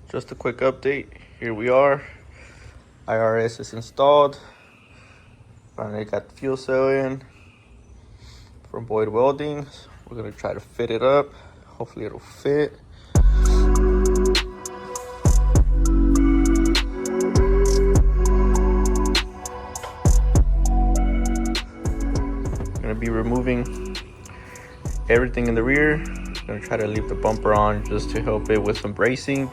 Just a quick update. Here we are. IRS is installed. Finally got the fuel cell in from Boyds Welding. We're gonna try to fit it up. Hopefully it'll fit. Gonna be removing everything in the rear. Gonna try to leave the bumper on just to help it with some bracing.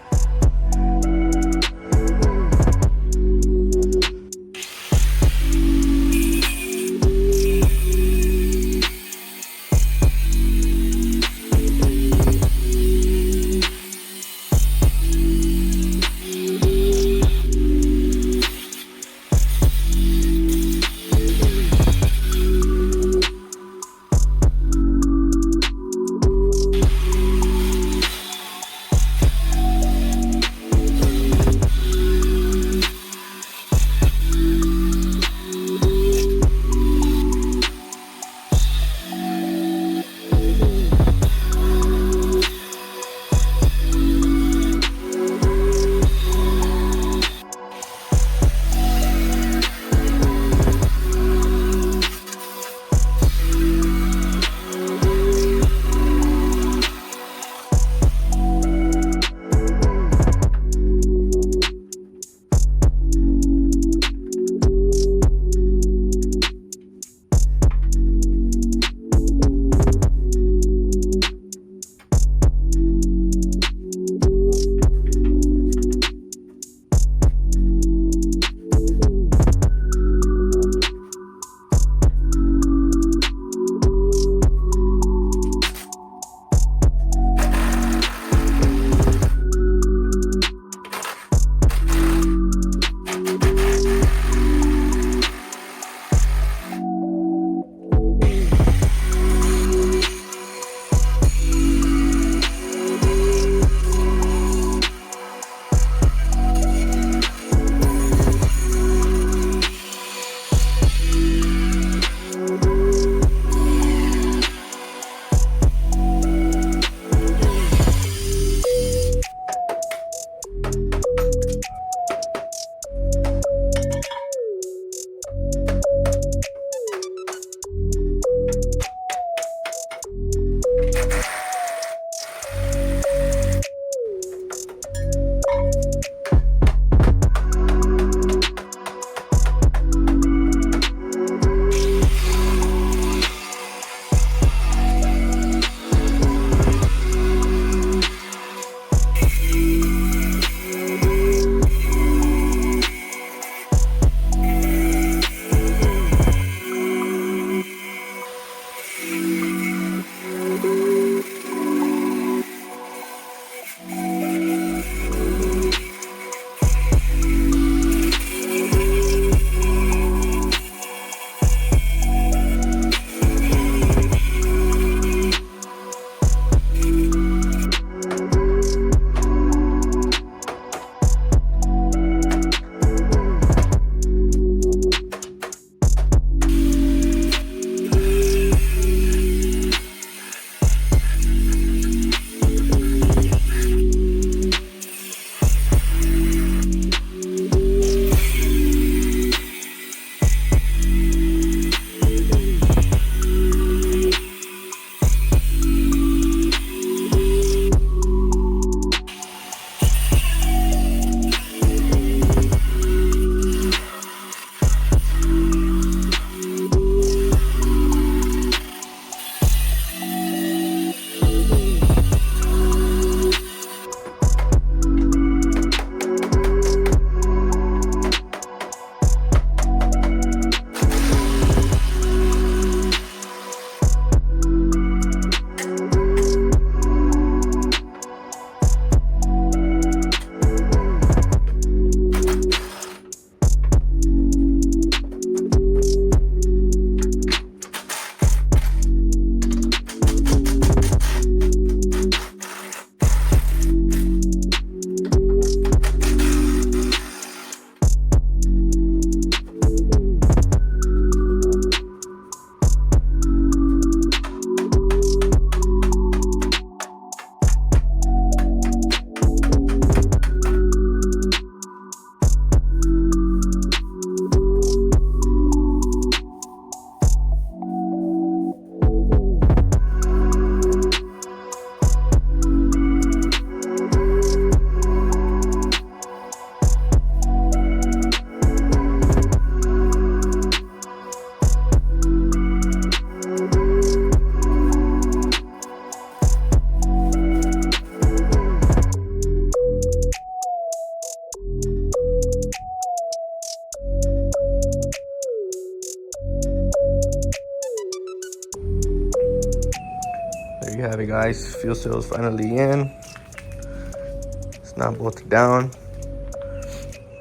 guys, fuel cell is finally in. It's not bolted down.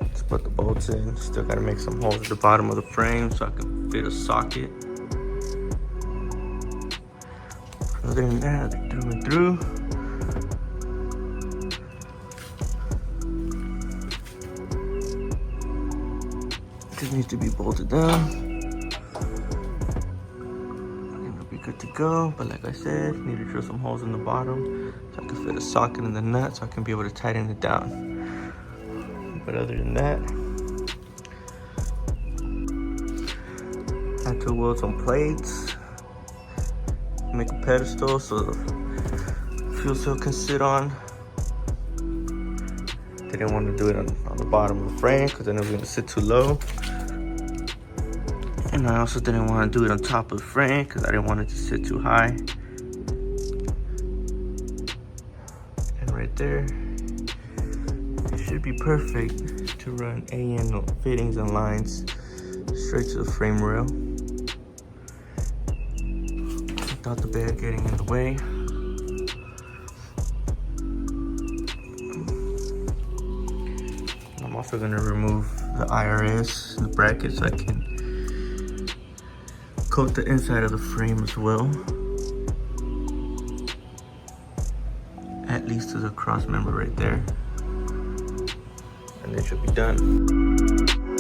Let's put the bolts in. Still gotta make some holes at the bottom of the frame so I can fit a socket. Other than that, they're coming through. Just needs to be bolted down. Good to go, but like I said, need to drill some holes in the bottom so I can fit a socket in the nut so I can be able to tighten it down. But other than that, I had to weld some plates, make a pedestal so the fuel cell can sit on. Didn't want to do it on the bottom of the frame because then it was going to sit too low. And I also didn't want to do it on top of the frame because I didn't want it to sit too high. And right there, it should be perfect to run AN fittings and lines straight to the frame rail without the bed getting in the way. I'm also going to remove the IRS, the bracket, so I can coat the inside of the frame as well, at least to the cross member right there, and it should be done.